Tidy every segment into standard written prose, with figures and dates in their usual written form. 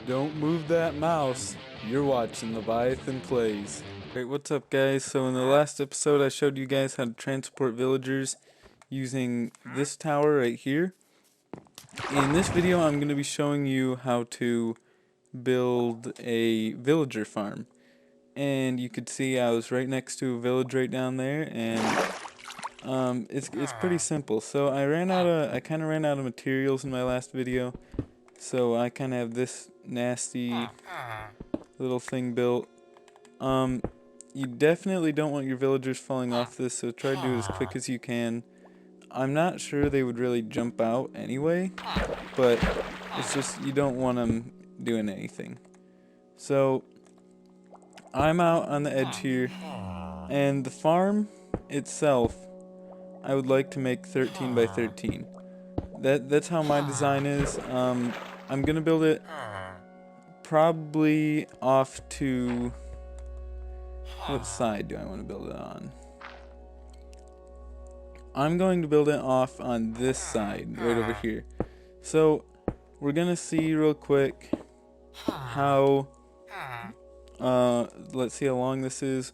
Don't move that mouse. You're watching Leviathan Plays. Alright, what's up guys? So in the last episode I showed you guys how to transport villagers using this tower right here. In this video I'm going to be showing you how to build a villager farm. And you could see I was right next to a village right down there, and it's pretty simple. So I kind of ran out of materials in my last video. So I kind of have this nasty little thing built. You definitely don't want your villagers falling off this, so try to do it as quick as you can. I'm not sure they would really jump out anyway, but it's just you don't want them doing anything. So I'm out on the edge here, and the farm itself I would like to make 13 by 13. That's how my design is. I'm gonna build it probably off to, what side do I want to build it on? I'm going to build it off on this side right over here. So we're gonna see real quick how let's see how long this is.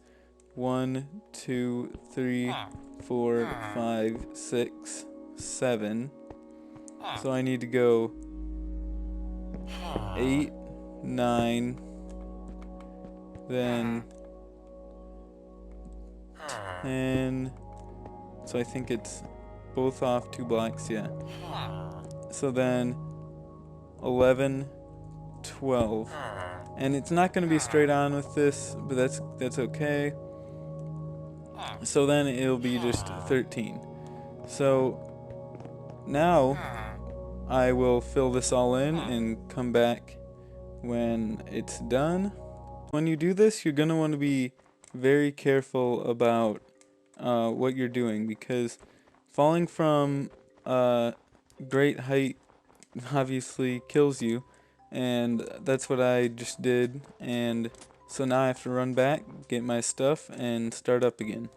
1, 2, 3, 4, 5, 6, 7. So I need to go 8, 9, then 10. So I think it's both off 2 blocks, yeah. So then 11, 12. And it's not going to be straight on with this, but that's okay. So then it'll be just 13. So now I will fill this all in and come back when it's done. When you do this, you're going to want to be very careful about what you're doing, because falling from great height obviously kills you, and that's what I just did. And so now I have to run back, get my stuff, and start up again.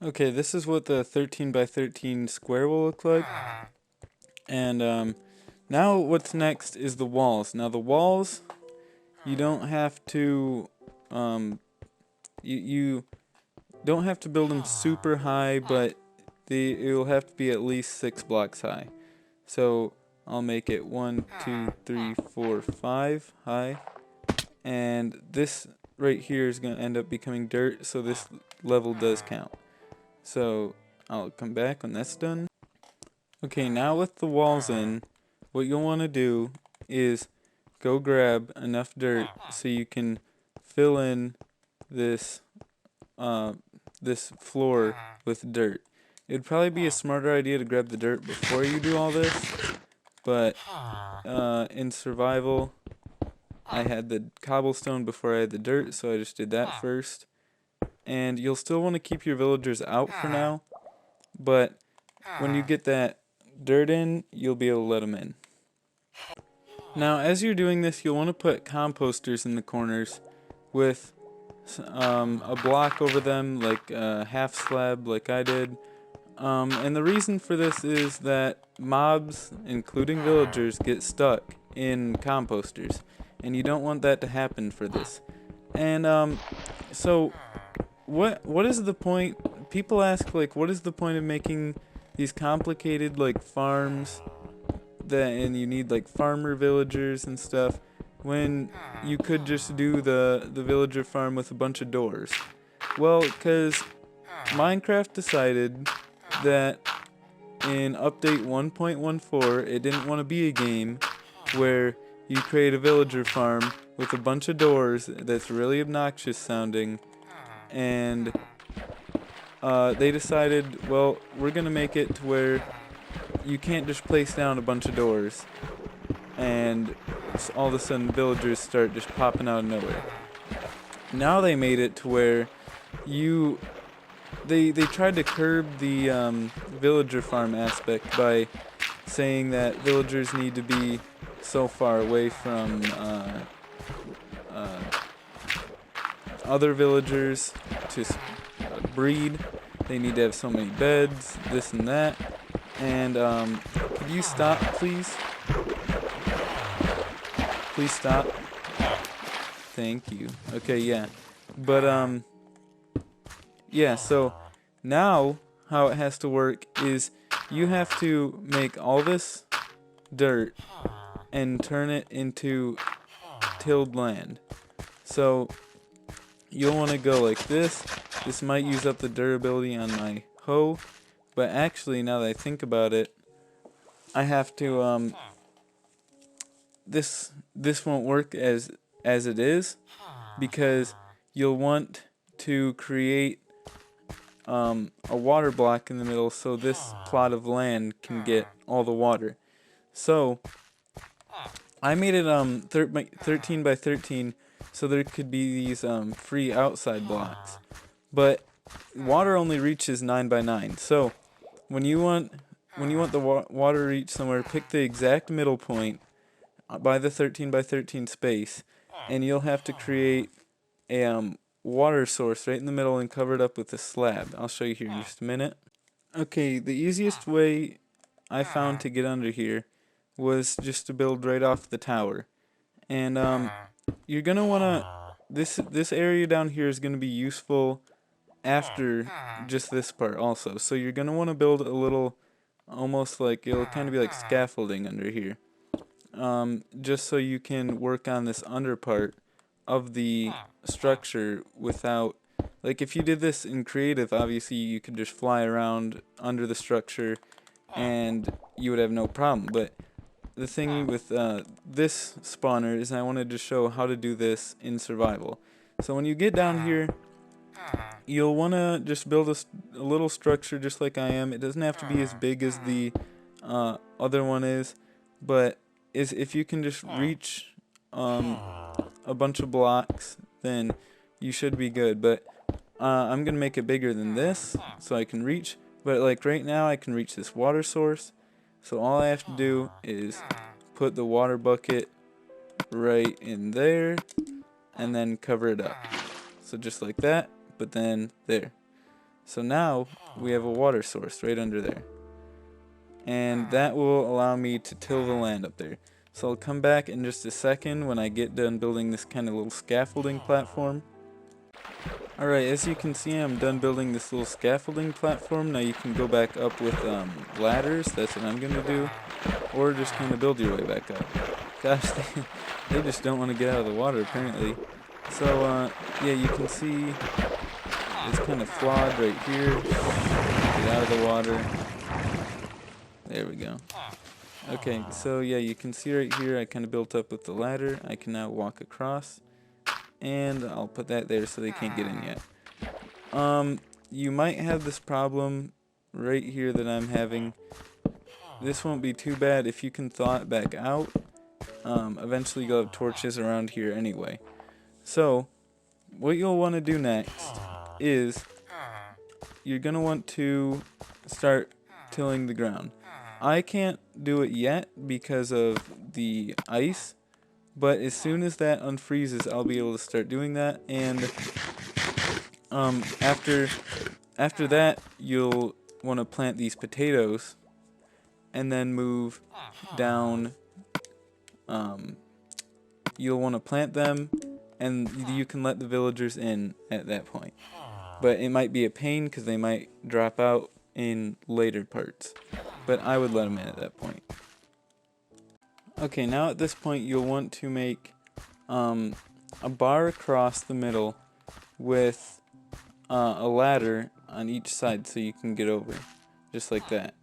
Okay, this is what the 13 by 13 square will look like. And now what's next is the walls. Now the walls, you don't have to you don't have to build them super high, but it'll have to be at least 6 blocks high. So I'll make it 1, 2, 3, 4, 5 high, and this right here is going to end up becoming dirt, so this level does count. So I'll come back when that's done. Okay, now with the walls in, what you'll want to do is go grab enough dirt so you can fill in this this floor with dirt. It'd probably be a smarter idea to grab the dirt before you do all this, but in survival I had the cobblestone before I had the dirt, so I just did that first. And you'll still want to keep your villagers out for now, but when you get that dirt in, you'll be able to let them in. Now as you're doing this, you'll want to put composters in the corners with a block over them, like a half slab like I did. And the reason for this is that mobs, including villagers, get stuck in composters, and you don't want that to happen for this. And so what is the point? People ask, like, what is the point of making these complicated like farms and you need like farmer villagers and stuff, when you could just do the villager farm with a bunch of doors? Well, because Minecraft decided that in update 1.14 it didn't want to be a game where you create a villager farm with a bunch of doors that's really obnoxious sounding, and they decided, well, we're gonna make it to where you can't just place down a bunch of doors and all of a sudden villagers start just popping out of nowhere. Now they made it to where they tried to curb the villager farm aspect by saying that villagers need to be so far away from other villagers to breed. They need to have so many beds, this and that. And could you stop, please? Please stop. Thank you. Okay, yeah. But, yeah, so now how it has to work is you have to make all this dirt and turn it into tilled land. So you'll want to go like this. This might use up the durability on my hoe, but actually, now that I think about it, I have to this won't work as it is, because you'll want to create a water block in the middle so this plot of land can get all the water. So I made it 13 by 13 so there could be these free outside blocks, but water only reaches 9 by 9. So when you want the water to reach somewhere, pick the exact middle point by the 13 by 13 space, and you'll have to create a water source right in the middle and cover it up with a slab. I'll show you here in just a minute. Okay, the easiest way I found to get under here was just to build right off the tower. And you're gonna wanna this area down here is gonna be useful after just this part also. So you're gonna wanna build a little, almost like, it'll kind of be like scaffolding under here. Just so you can work on this under part of the structure without, like, if you did this in creative, obviously you could just fly around under the structure and you would have no problem. But the thing with this spawner is I wanted to show how to do this in survival. So when you get down here, you'll want to just build a little structure just like I am. It doesn't have to be as big as the other one is, but if you can just reach a bunch of blocks, then you should be good. But I'm gonna make it bigger than this so I can reach, but like right now I can reach this water source. So all I have to do is put the water bucket right in there and then cover it up. So just like that, but then there. So now we have a water source right under there, and that will allow me to till the land up there. So I'll come back in just a second when I get done building this kind of little scaffolding platform. Alright, as you can see, I'm done building this little scaffolding platform. Now you can go back up with ladders, that's what I'm going to do, or just kind of build your way back up. Gosh, they just don't want to get out of the water apparently. So yeah, you can see it's kind of flawed right here. Get out of the water. There we go. Okay, so yeah, you can see right here I kind of built up with the ladder. I can now walk across, and I'll put that there so they can't get in yet. You might have this problem right here that I'm having. This won't be too bad if you can thaw it back out. Eventually you'll have torches around here anyway. So what you'll want to do next is you're going to want to start tilling the ground. I can't do it yet because of the ice, but as soon as that unfreezes, I'll be able to start doing that. And after that, you'll want to plant these potatoes, and then move down. You'll want to plant them, and you can let the villagers in at that point. But it might be a pain because they might drop out in later parts. But I would let them in at that point. Okay, now at this point you'll want to make a bar across the middle with a ladder on each side so you can get over, just like that.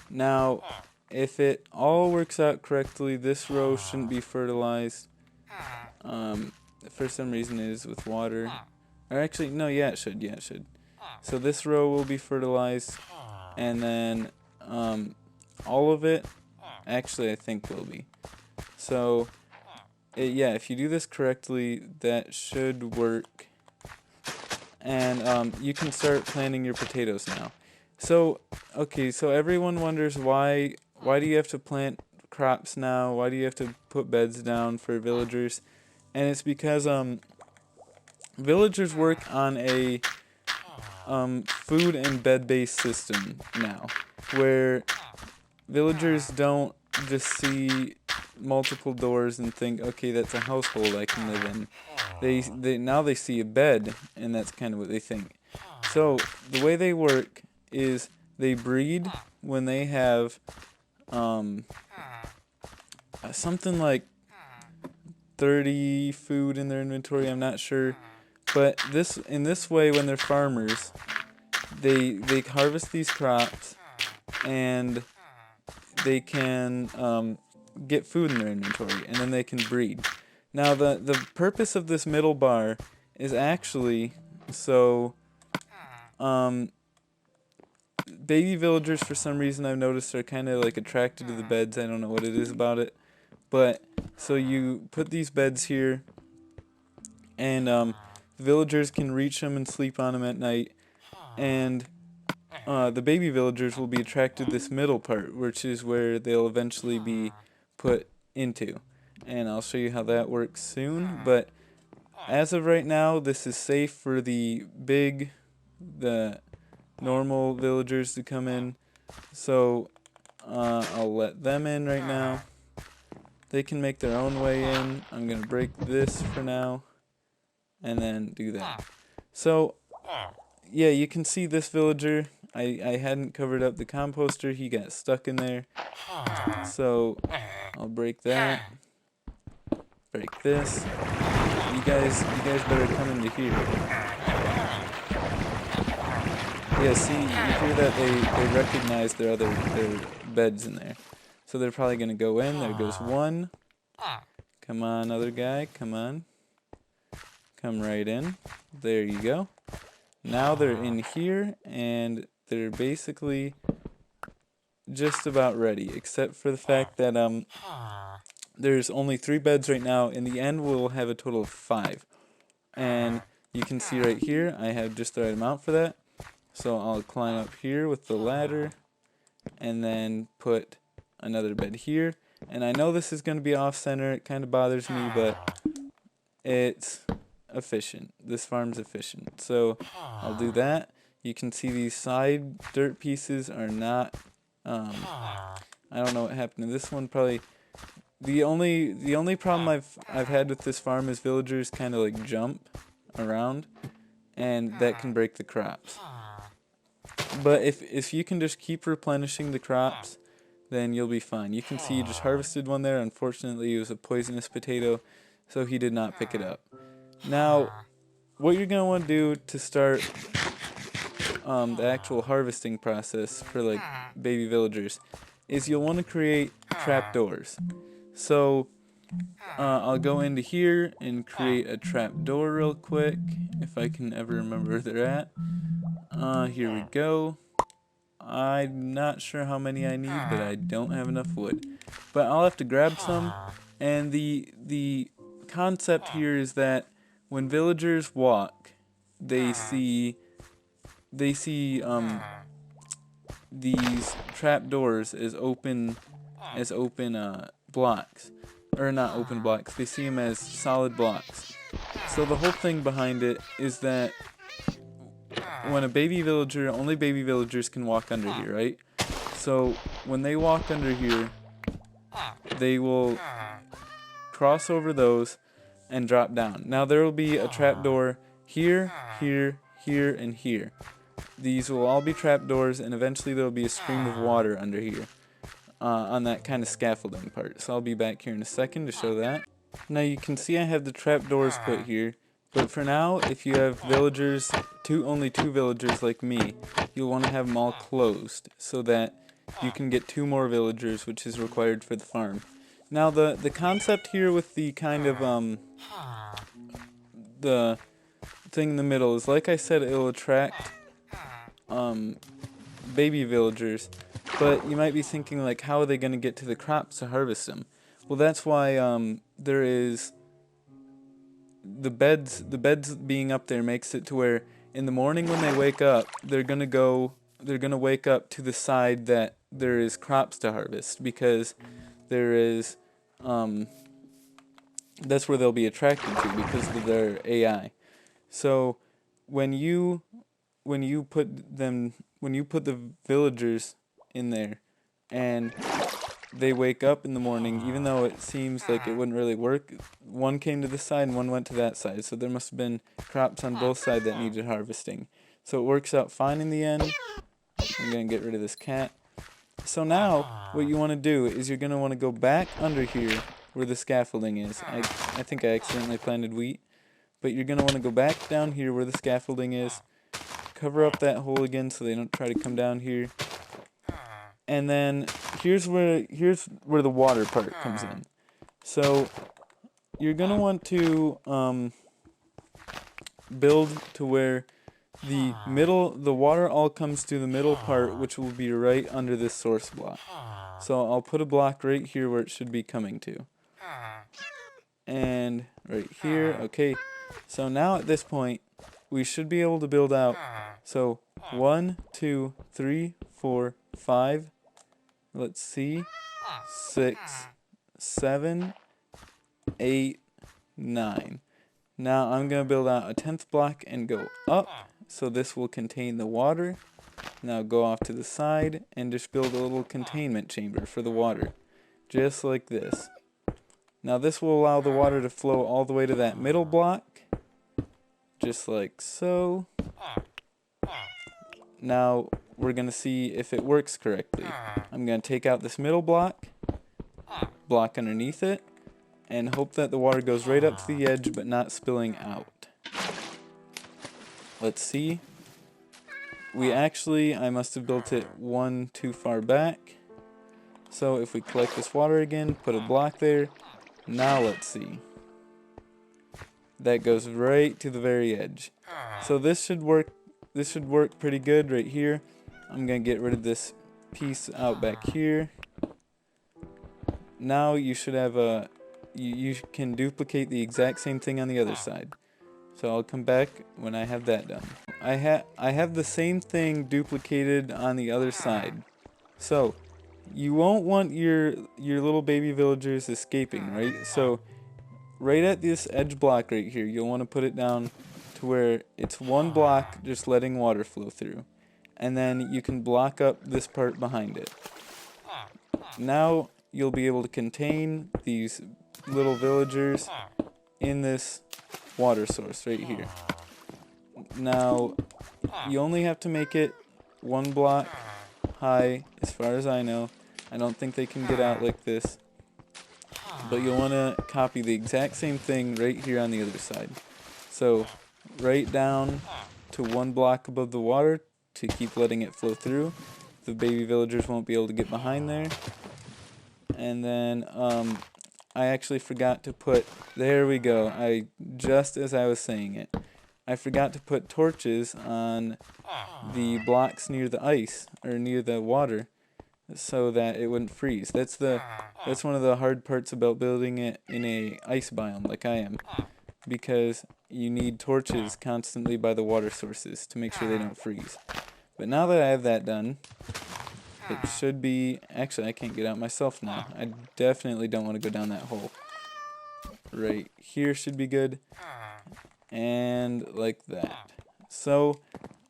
Now, if it all works out correctly, this row shouldn't be fertilized. For some reason it is with water. Or actually, no, yeah it should. So this row will be fertilized, and then all of it, actually I think will be. So yeah, if you do this correctly, that should work. And you can start planting your potatoes now. So, okay, so everyone wonders why do you have to plant crops now? Why do you have to put beds down for villagers? And it's because villagers work on a food and bed-based system now, where villagers don't just see multiple doors and think, okay, that's a household I can live in. Now they see a bed, and that's kind of what they think. So the way they work is they breed when they have something like 30 food in their inventory. I'm not sure, but in this way, when they're farmers, they harvest these crops and they can get food in their inventory, and then they can breed. Now the purpose of this middle bar is actually so baby villagers, for some reason I've noticed, are kind of like attracted to the beds. I don't know what it is about it, but so you put these beds here, and villagers can reach them and sleep on them at night, and the baby villagers will be attracted to this middle part, which is where they'll eventually be put into. And I'll show you how that works soon, but as of right now, this is safe for the normal villagers to come in. So I'll let them in right now. They can make their own way in. I'm going to break this for now and then do that. So yeah, you can see this villager. I hadn't covered up the composter. He got stuck in there. So I'll break that. Break this. You guys better come into here. Yeah, see, you hear that they recognize their beds in there. So they're probably gonna go in. There goes one. Come on, other guy, come on. Come right in. There you go. Now they're in here, and they're basically just about ready, except for the fact that there's only 3 beds right now. In the end, we'll have a total of 5. And you can see right here, I have just the right amount for that. So I'll climb up here with the ladder, and then put another bed here. And I know this is going to be off-center. It kind of bothers me, but it's efficient. This farm's efficient. So I'll do that. You can see these side dirt pieces are not, I don't know what happened to this one. Probably the only problem I've had with this farm is villagers kind of like jump around, and that can break the crops. But if you can just keep replenishing the crops, then you'll be fine. You can see you just harvested one there. Unfortunately, it was a poisonous potato, so he did not pick it up. Now, what you're going to want to do to start the actual harvesting process for like baby villagers is you'll want to create trapdoors. So I'll go into here and create a trapdoor real quick, if I can ever remember where they're at. Here we go. I'm not sure how many I need, but I don't have enough wood. But I'll have to grab some, and the concept here is that when villagers walk, they see these trapdoors as open blocks, or not open blocks. They see them as solid blocks. So the whole thing behind it is that when a baby villager, only baby villagers can walk under here, right? So when they walk under here, they will cross over those and drop down. Now there will be a trapdoor here, here, here, and here. These will all be trapdoors, and eventually there will be a stream of water under here on that kind of scaffolding part. So I'll be back here in a second to show that. Now you can see I have the trapdoors put here. But for now, if you have villagers, only 2 villagers like me, you'll want to have them all closed so that you can get 2 more villagers, which is required for the farm. Now the concept here with the kind of the thing in the middle is, like I said, it'll attract baby villagers, but you might be thinking, like, how are they going to get to the crops to harvest them? Well, that's why there is the beds being up there makes it to where in the morning when they wake up, they're gonna wake up to the side that there is crops to harvest, because there is that's where they'll be attracted to because of their AI. So when you put the villagers in there, and they wake up in the morning, even though it seems like it wouldn't really work, one came to this side and one went to that side. So there must have been crops on both sides that needed harvesting. So it works out fine in the end. I'm going to get rid of this cat. So now what you want to do is you're going to want to go back under here where the scaffolding is. I think I accidentally planted wheat. But you're going to want to go back down here where the scaffolding is. Cover up that hole again so they don't try to come down here. And then here's where the water part comes in. So you're going to want to build to where the water all comes to the middle part, which will be right under this source block. So I'll put a block right here where it should be coming to. And right here, okay. So now at this point, we should be able to build out. So 1, 2, 3, 4, 5. Let's see. 6, 7, 8, 9. Now I'm going to build out a 10th block and go up. So this will contain the water. Now go off to the side and just build a little containment chamber for the water. Just like this. Now this will allow the water to flow all the way to that middle block. Just like so. Now we're going to see if it works correctly. I'm going to take out this middle block underneath it, and hope that the water goes right up to the edge but not spilling out. Let's see. I must have built it one too far back. So if we collect this water again, put a block there. Now let's see. That goes right to the very edge. So this should work pretty good right here. I'm going to get rid of this piece out back here. Now you should have you can duplicate the exact same thing on the other side. So I'll come back when I have that done. I have the same thing duplicated on the other side. So you won't want your little baby villagers escaping, right? So right at this edge block right here, you'll want to put it down to where it's one block just letting water flow through. And then you can block up this part behind it. Now you'll be able to contain these little villagers in this water source right here. Now you only have to make it one block high as far as I know. I don't think they can get out like this. But you'll want to copy the exact same thing right here on the other side. So right down to one block above the water to keep letting it flow through. The baby villagers won't be able to get behind there. And then I actually forgot to put, there we go, just as I was saying it, I forgot to put torches on the blocks near the ice, or near the water, so that it wouldn't freeze. That's one of the hard parts about building it in a ice biome like I am, because you need torches constantly by the water sources to make sure they don't freeze. But now that I have that done, it should be, actually I can't get out myself now. I definitely don't want to go down that hole. Right here should be good, and like that. So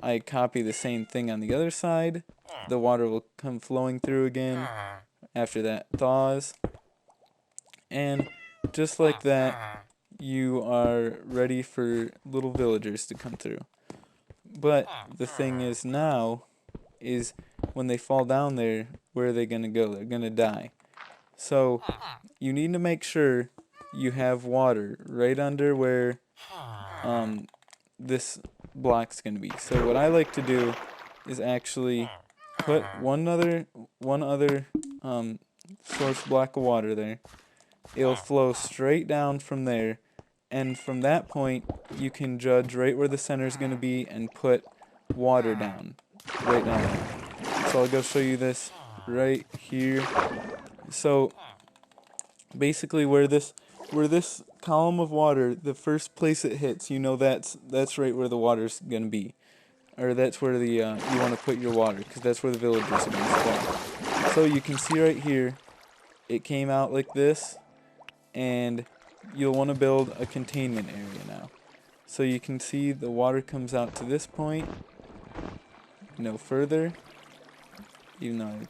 I copy the same thing on the other side. The water will come flowing through again after that thaws. And just like that, you are ready for little villagers to come through. But the thing is now, is when they fall down there, where are they going to go? They're going to die. So you need to make sure you have water right under where this block's going to be. So what I like to do is actually put one other source block of water there. It'll flow straight down from there, and from that point you can judge right where the center is going to be and put water down, right down there. So I'll go show you this right here. So basically where this column of water, the first place it hits, you know that's right where the water's going to be. Or that's where the you want to put your water, because that's where the villagers are going to spawn. So you can see right here, it came out like this, and you'll want to build a containment area now. So you can see the water comes out to this point, no further, even though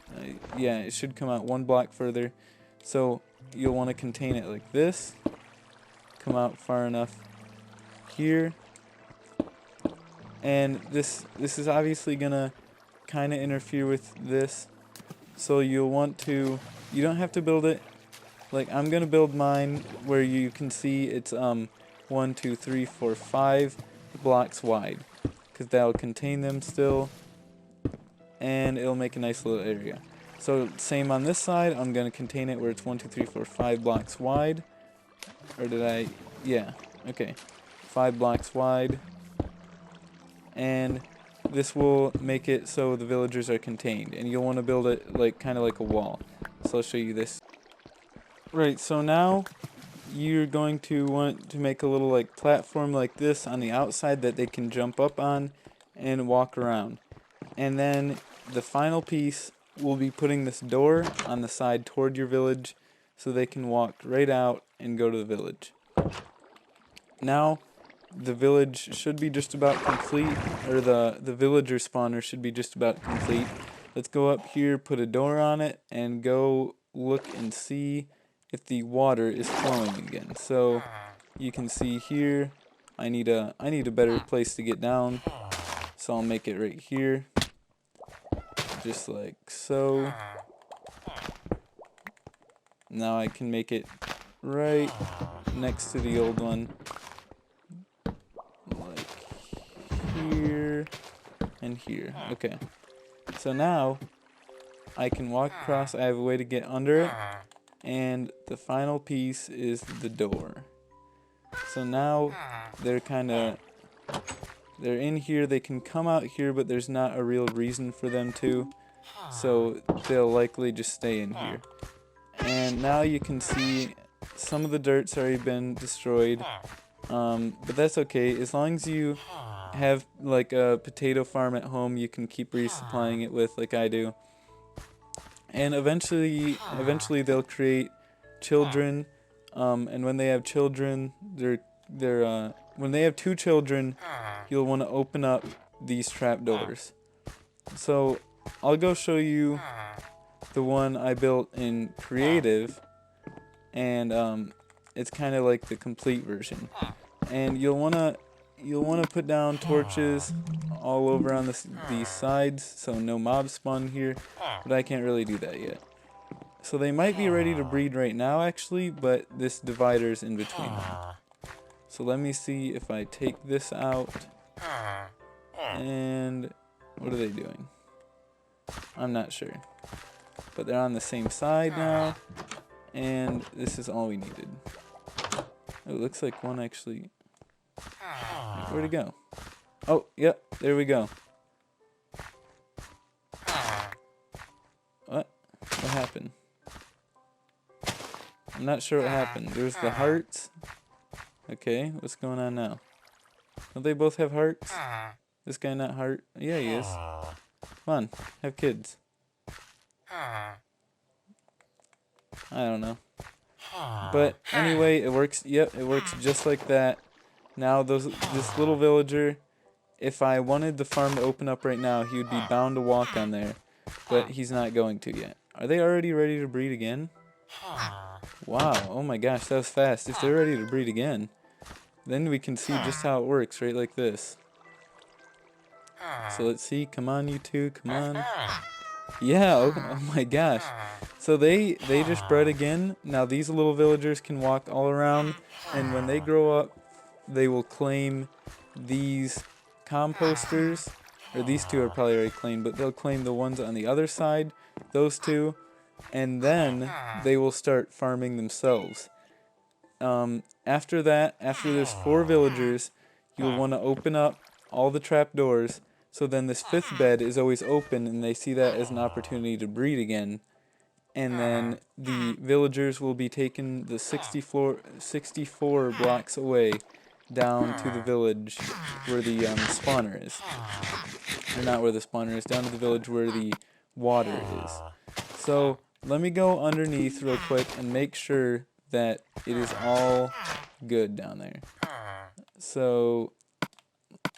yeah, it should come out 1 block further. So you'll want to contain it like this. Come out far enough here. And this is obviously gonna kind of interfere with this. So you'll want to, you don't have to build it, like I'm gonna build mine where you can see it's 1, 2, 3, 4, 5 blocks wide, because that'll contain them still, and it'll make a nice little area. So same on this side, I'm gonna contain it where it's 1, 2, 3, 4, 5 blocks wide. Or did I? Yeah. Okay. 5 blocks wide. And this will make it so the villagers are contained, and you'll want to build it like kind of like a wall. So I'll show you this. Right, so now you're going to want to make a little like platform like this on the outside that they can jump up on and walk around. And then the final piece will be putting this door on the side toward your village so they can walk right out and go to the village. Now the village should be just about complete, or the villager spawner should be just about complete. Let's go up here, put a door on it, and go look and see if the water is flowing again. So you can see here, I need a better place to get down, so I'll make it right here, just like so. Now I can make it right next to the old one, like here and here. Okay, so now I can walk across. I have a way to get under it, and the final piece is the door. So now they're in here. They can come out here, but there's not a real reason for them to, so they'll likely just stay in here. And now you can see some of the dirt's already been destroyed, but that's okay. As long as you have like a potato farm at home, you can keep resupplying it with, like I do. And eventually they'll create children, and when they have children, when they have 2 children, you'll want to open up these trapdoors. So I'll go show you the one I built in creative, and it's kind of like the complete version. And you'll want to put down torches all over on these sides, so no mobs spawn here, but I can't really do that yet. So they might be ready to breed right now actually, but this divider's in between them. So let me see if I take this out, and what are they doing? I'm not sure. But they're on the same side now, and this is all we needed. Oh, it looks like one actually... Where'd it go? Oh, yep, there we go. What? What happened? I'm not sure what happened. There's the hearts. Okay, what's going on now? Don't they both have hearts? This guy not heart? Yeah, he is. Come on, have kids. I don't know. But anyway, it works. Yep, it works just like that. Now this little villager, if I wanted the farm to open up right now, he would be bound to walk on there, but he's not going to yet. Are they already ready to breed again? Wow, oh my gosh, that was fast. If they're ready to breed again, then we can see just how it works, right like this. So let's see, come on you two, come on. Yeah, oh my gosh. So they just bred again. Now these little villagers can walk all around, and when they grow up, they will claim these composters, or these 2 are probably already claimed, but they'll claim the ones on the other side, those 2, and then they will start farming themselves. After that, after there's 4 villagers, you'll want to open up all the trapdoors, so then this 5th bed is always open, and they see that as an opportunity to breed again. And then the villagers will be taken the 64 blocks away down to the village where the spawner is. Or not where the spawner is, down to the village where the water is. So let me go underneath real quick and make sure that it is all good down there. So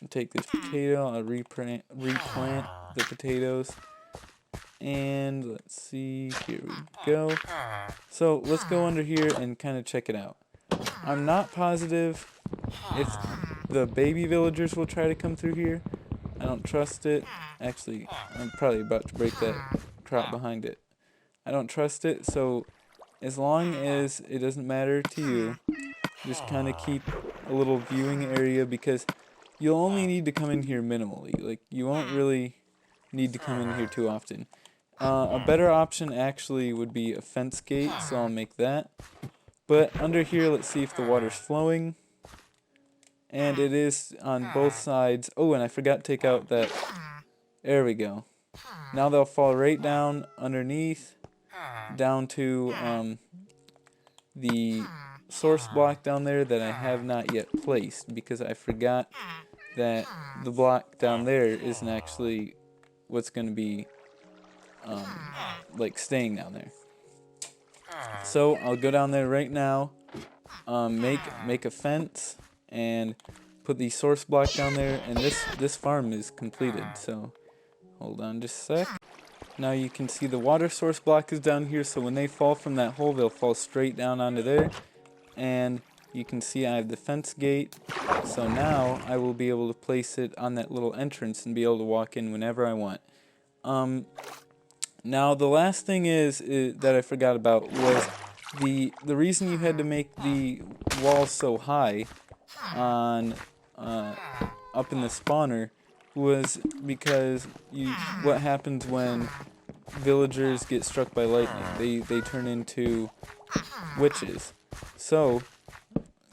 take this potato, I'll replant the potatoes. And let's see, here we go. So let's go under here and kind of check it out. I'm not positive if the baby villagers will try to come through here. I don't trust it. Actually, I'm probably about to break that crop behind it. I don't trust it, so as long as it doesn't matter to you, just kind of keep a little viewing area, because you'll only need to come in here minimally. Like, you won't really need to come in here too often. A better option actually would be a fence gate, so I'll make that. But under here, let's see if the water's flowing. And it is on both sides. Oh, and I forgot to take out that. There we go. Now they'll fall right down underneath, down to the source block down there that I have not yet placed, because I forgot that the block down there isn't actually what's going to be like staying down there. So I'll go down there right now, make a fence, and put the source block down there, and this farm is completed. So hold on just a sec. Now you can see the water source block is down here, so when they fall from that hole, they'll fall straight down onto there. And you can see I have the fence gate, so now I will be able to place it on that little entrance and be able to walk in whenever I want. Now the last thing is that I forgot about was the reason you had to make the wall so high on up in the spawner was because what happens when villagers get struck by lightning? They turn into witches. So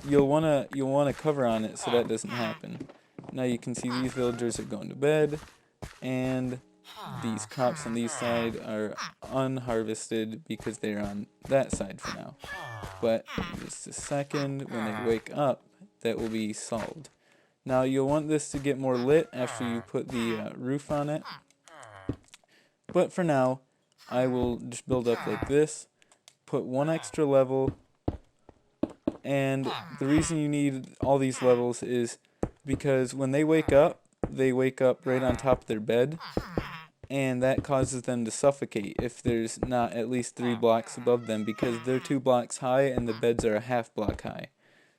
you'll wanna cover on it so that doesn't happen. Now you can see these villagers are going to bed, and these crops on these side are unharvested because they're on that side for now. But in just a second, when they wake up, that will be solved. Now you'll want this to get more lit after you put the roof on it. But for now, I will just build up like this, put one extra level, and the reason you need all these levels is because when they wake up right on top of their bed, and that causes them to suffocate if there's not at least 3 blocks above them, because they're 2 blocks high and the beds are a half block high.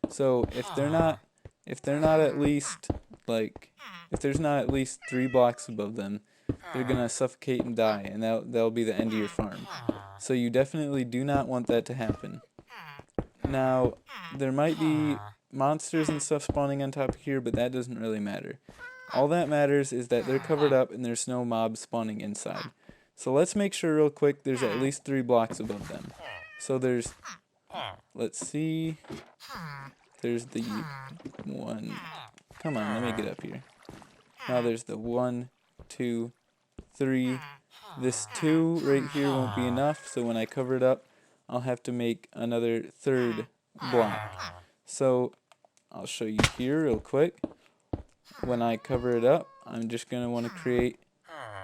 So if they're not at least if there's not at least 3 blocks above them, they're gonna suffocate and die, and that'll be the end of your farm. So you definitely do not want that to happen. Now there might be monsters and stuff spawning on top of here, but that doesn't really matter. All that matters is that they're covered up and there's no mobs spawning inside. So let's make sure real quick there's at least 3 blocks above them. So there's, let's see, there's the 1, come on, let me get up here. Now there's the 1, 2, 3, this 2 right here won't be enough, so when I cover it up, I'll have to make another 3rd block. So I'll show you here real quick. When I cover it up, I'm just going to want to create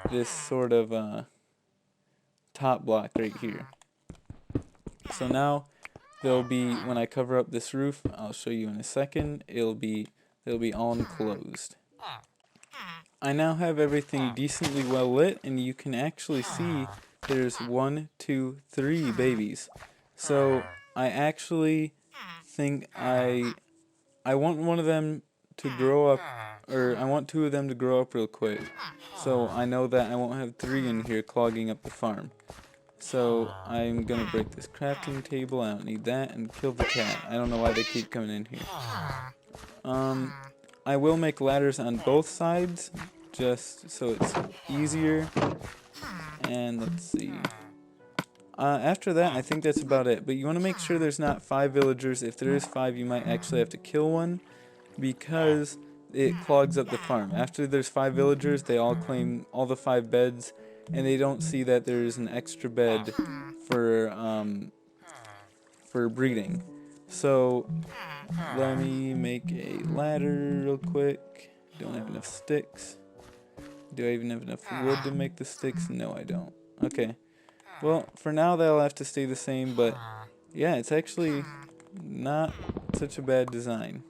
this sort of top block right here. So now there'll be, when I cover up this roof, I'll show you in a second, they'll be all enclosed. I now have everything decently well lit, and you can actually see there's 1, 2, 3 babies. So I actually think I want one of them to grow up, or I want 2 of them to grow up real quick, so I know that I won't have 3 in here clogging up the farm. So I'm gonna break this crafting table, I don't need that, and kill the cat. I don't know why they keep coming in here. I will make ladders on both sides, just so it's easier. And let's see. After that, I think that's about it. But you want to make sure there's not 5 villagers. If there is 5, you might actually have to kill one, because it clogs up the farm. After there's 5 villagers, they all claim all the 5 beds, and they don't see that there's an extra bed for breeding. So let me make a ladder real quick. Don't have enough sticks. Do I even have enough wood to make the sticks? No, I don't. Okay. Well, for now they'll have to stay the same, but yeah, it's actually not such a bad design.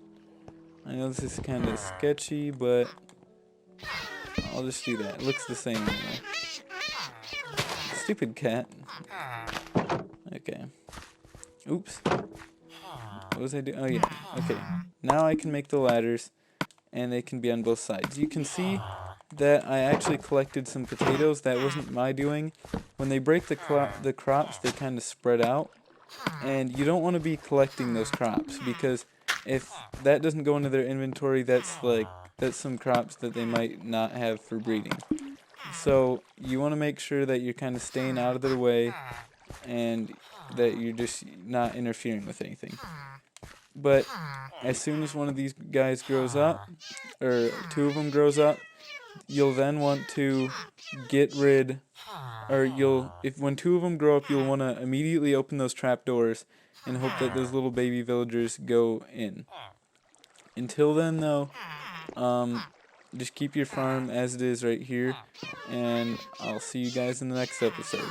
I know this is kind of sketchy, but I'll just do that. It looks the same anyway. stupid cat. Okay. Oops. What was I doing? Oh yeah. Okay. Now I can make the ladders, and they can be on both sides. You can see that I actually collected some potatoes. That wasn't my doing. When they break the crops, they kind of spread out, and you don't want to be collecting those crops, because if that doesn't go into their inventory, that's some crops that they might not have for breeding. So you want to make sure that you're kind of staying out of their way, and that you're just not interfering with anything. But as soon as one of these guys grows up, or two of them grows up, you'll then want to get rid, or when two of them grow up, you'll want to immediately open those trap doors and hope that those little baby villagers go in. Until then, though, just keep your farm as it is right here, and I'll see you guys in the next episode.